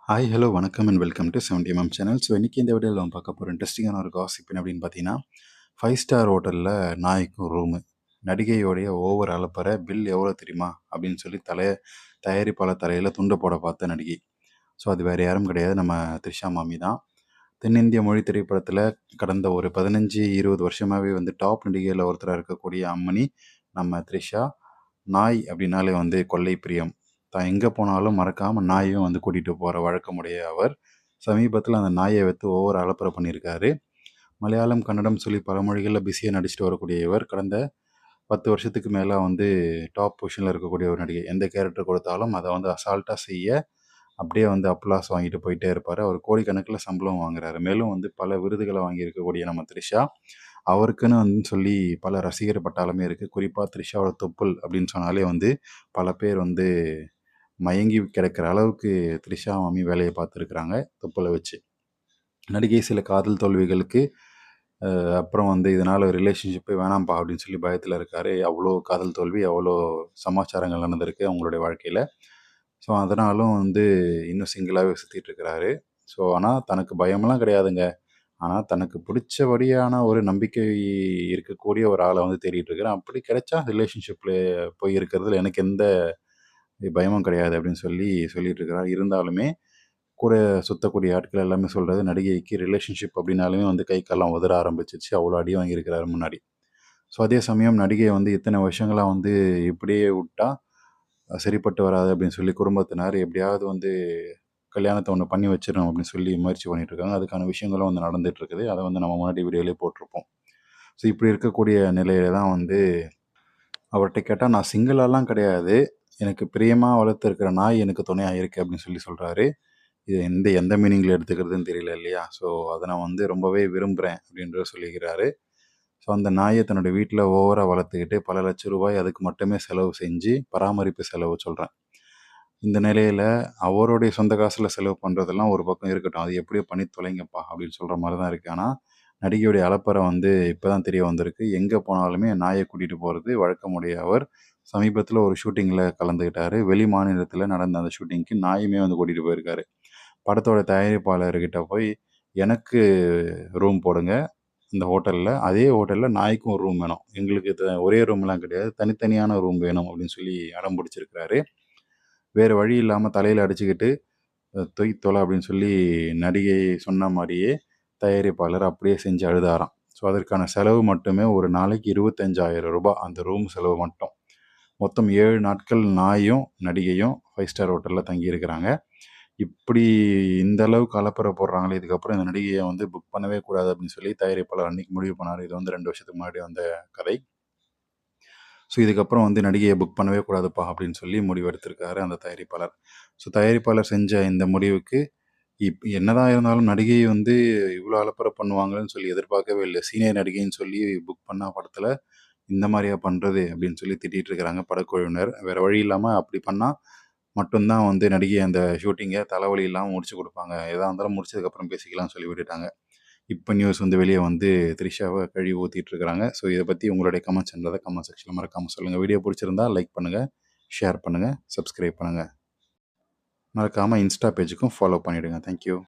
Hi, hello, வணக்கம் and welcome to 70mm channel. So இன்றைக்கி இந்த வீடியோவில் நம்ம பார்க்க போகிற இன்ட்ரெஸ்டிங்கான ஒரு காசிப் என்ன அப்படின்னு பார்த்தீங்கன்னா, 5 ஸ்டார் ஹோட்டலில் நாய்க்கும் ரூமு. நடிகையோடைய ஓவர் அலப்பறை பில் எவ்வளோ தெரியுமா அப்படின்னு சொல்லி தயாரிப்பாளர் தலையில் துண்டு போட பார்த்த நடிகை. ஸோ அது வேறு யாரும் கிடையாது, நம்ம த்ரிஷா மாமி தான். தென்னிந்திய மொழி திரைப்படத்தில் கடந்த ஒரு 15-20 வருஷமாகவே வந்து டாப் நடிகையில் ஒருத்தராக இருக்கக்கூடிய அம்மணி நம்ம த்ரிஷா. நாய் அப்படின்னாலே வந்து கொள்ளை பிரியம். தான் எங்கே போனாலும் மறக்காமல் நாயும் வந்து கூட்டிகிட்டு போகிற வழக்கமுடைய அவர் சமீபத்தில் அந்த நாயை வைத்து ஒவ்வொரு அலப்பறை பண்ணியிருக்காரு. மலையாளம், கன்னடம் சொல்லி பல மொழிகளில் பிஸியாக நடிச்சுட்டு வரக்கூடிய இவர் கடந்த 10 வருஷத்துக்கு மேலே வந்து டாப் பொசிஷனில் இருக்கக்கூடிய ஒரு நடிகை. எந்த கேரக்டர் கொடுத்தாலும் அதை வந்து அசால்ட்டாக செய்ய அப்படியே வந்து அப்ளாஸ் வாங்கிட்டு போயிட்டே இருப்பார். அவர் கோடிக்கணக்கில் சம்பளம் வாங்குறாரு. மேலும் வந்து பல விருதுகளை வாங்கியிருக்கக்கூடிய நம்ம த்ரிஷா, அவருக்குன்னு வந்து சொல்லி பல ரசிகர் பட்டாளமே இருக்குது. குறிப்பாக த்ரிஷாவோட தொப்புள் அப்படின்னு சொன்னாலே வந்து பல பேர் வந்து மயங்கி கிடக்கிற அளவுக்கு த்ரிஷா மாமி வேலையை பார்த்துருக்குறாங்க தொப்புளை வச்சு. நடிகை சில காதல் தோல்விகளுக்கு அப்புறம் வந்து இதனால் ரிலேஷன்ஷிப்பே வேணாம்ப்பா அப்படின்னு சொல்லி பயத்தில் இருக்கார். அவ்வளோ காதல் தோல்வி, அவ்வளோ சமாச்சாரங்கள் நடந்திருக்கு அவங்களுடைய வாழ்க்கையில். ஸோ அதனாலும் வந்து இன்னும் சிங்கிளாகவே சுற்றிட்டு இருக்கிறாரு. ஸோ ஆனால் தனக்கு பயமெல்லாம் கிடையாதுங்க. ஆனால் தனக்கு பிடிச்சபடியான ஒரு நம்பிக்கை இருக்கக்கூடிய ஒரு ஆளை வந்து தேடிட்டு இருக்கிறேன். அப்படி கிடைச்சா ரிலேஷன்ஷிப்பில் போய் இருக்கிறதுல எனக்கு எந்த பயமும் கிடையாது அப்படின்னு சொல்லிட்டு இருக்கிறார். இருந்தாலுமே கூட சுற்றக்கூடிய ஆட்கள் எல்லாமே சொல்கிறது, நடிகைக்கு ரிலேஷன்ஷிப் அப்படின்னாலுமே வந்து கை கால்லாம் உதற ஆரம்பிச்சிச்சு. அவ்வளோ அடி வாங்கியிருக்கிறாரு முன்னாடி. ஸோ அதே சமயம் நடிகை வந்து இத்தனை வருஷங்களாக வந்து இப்படியே விட்டா சரிப்பட்டு வராது அப்படின்னு சொல்லி குடும்பத்தினர் எப்படியாவது வந்து கல்யாணத்தை ஒன்று பண்ணி வச்சிடணும் அப்படின்னு சொல்லி முயற்சி பண்ணிட்டு இருக்காங்க. அதுக்கான விஷயங்களும் வந்து நடந்துட்டு இருக்குது. அதை வந்து நம்ம முன்னாடி வீடியோலேயே போட்டிருப்போம். ஸோ இப்படி இருக்கக்கூடிய நிலையில தான் வந்து அவர்கிட்ட கேட்டால், நான் சிங்கிளாலாம் கிடையாது, எனக்கு பிரியமாக வளர்த்துருக்கிற நாய் எனக்கு துணையாக இருக்குது அப்படின்னு சொல்கிறாரு. இது எந்த மீனிங்கில் எடுத்துக்கிறதுன்னு தெரியல இல்லையா? ஸோ அதை நான் வந்து ரொம்பவே விரும்புகிறேன் அப்படின்ற சொல்லிக்கிறாரு. ஸோ அந்த நாயை தன்னோட வீட்டில் ஓவராக வளர்த்துக்கிட்டு பல லட்ச ரூபாய் அதுக்கு மட்டுமே செலவு செஞ்சு பராமரிப்பு செலவு சொல்கிறேன். இந்த நிலையில் அவருடைய சொந்த காசில் செலவு பண்ணுறதெல்லாம் ஒரு பக்கம் இருக்கட்டும், அது எப்படியோ பண்ணி தொலைங்கப்பா அப்படின்னு சொல்கிற மாதிரி தான் இருக்குது. ஆனால் நடிகையுடைய அலப்பறை வந்து இப்போ தான் தெரிய வந்திருக்கு. எங்கே போனாலுமே நாயை கூட்டிகிட்டு போகிறது வழக்கமுடைய அவர் சமீபத்தில் ஒரு ஷூட்டிங்கில் கலந்துக்கிட்டார். வெளி மாநிலத்தில் நடந்த அந்த ஷூட்டிங்க்கு நாயுமே வந்து கூட்டிகிட்டு போயிருக்காரு. படத்தோட தயாரிப்பாளர்கிட்ட போய், எனக்கு ரூம் போடுங்க இந்த ஹோட்டலில், அதே ஹோட்டலில் நாய்க்கும் ஒரு ரூம் வேணும், எங்களுக்கு ஒரே ரூம்லாம் கிடையாது, தனித்தனியான ரூம் வேணும் அப்படின்னு சொல்லி அடம் பிடிச்சிருக்கிறாரு. வேறு வழி இல்லாமல் தலையில் அடிச்சுக்கிட்டு தொய் தொலை அப்படின்னு சொல்லி நடிகை சொன்ன மாதிரியே தயாரிப்பாளர் அப்படியே செஞ்சு அழுதாராம். ஸோ அதற்கான செலவு மட்டுமே ஒரு நாளைக்கு 25,000 ரூபாய், அந்த ரூம் செலவு மட்டும். மொத்தம் 7 நாட்கள் நாயும் நடிகையும் 5 ஸ்டார் ஹோட்டலில் தங்கியிருக்கிறாங்க. இப்படி இந்த அளவுக்கு அலப்பறை போடுறாங்களே, இதுக்கப்புறம் இந்த நடிகையை வந்து புக் பண்ணவே கூடாது அப்படின்னு சொல்லி தயாரிப்பாளர் அன்னைக்கு முடிவு பண்ணார். இது வந்து 2 வருஷத்துக்கு முன்னாடி வந்த கதை. ஸோ இதுக்கப்புறம் வந்து நடிகையை புக் பண்ணவே கூடாதுப்பா அப்படின்னு சொல்லி முடிவெடுத்திருக்காரு அந்த தயாரிப்பாளர். ஸோ தயாரிப்பாளர் செஞ்ச இந்த முடிவுக்கு என்னதான் இருந்தாலும் நடிகை வந்து இவ்வளோ அலப்பறை பண்ணுவாங்கன்னு சொல்லி எதிர்பார்க்கவே இல்லை. சீனியர் நடிகைன்னு சொல்லி புக் பண்ண படத்தில் இந்த மாதிரியா பண்ணுறது அப்படின்னு சொல்லி திட்டிகிட்டு இருக்கிறாங்க படக்குழுவினர். வேறு வழி இல்லாமல் அப்படி பண்ணால் மட்டும்தான் வந்து நடிகை அந்த ஷூட்டிங்கை தலைவலி இல்லாமல் முடிச்சு கொடுப்பாங்க. எதாக இருந்தாலும் முடிச்சதுக்கப்புறம் பேசிக்கலாம்னு சொல்லி விட்டுட்டாங்க. இப்போ நியூஸ் வந்து வெளியே வந்து த்ரிஷாவை கழுவி ஊற்றிட்டு இருக்கிறாங்க. ஸோ இதை பற்றி உங்களுடைய கமெண்ட்ஸ்ன்றதை கமெண்ட் செக்ஷனில் மறக்காமல் சொல்லுங்கள். வீடியோ பிடிச்சிருந்தா லைக் பண்ணுங்கள், ஷேர் பண்ணுங்கள், சப்ஸ்கிரைப் பண்ணுங்கள். மறக்காமல் இன்ஸ்டா பேஜுக்கும் ஃபாலோ பண்ணிவிடுங்க. தேங்க்யூ.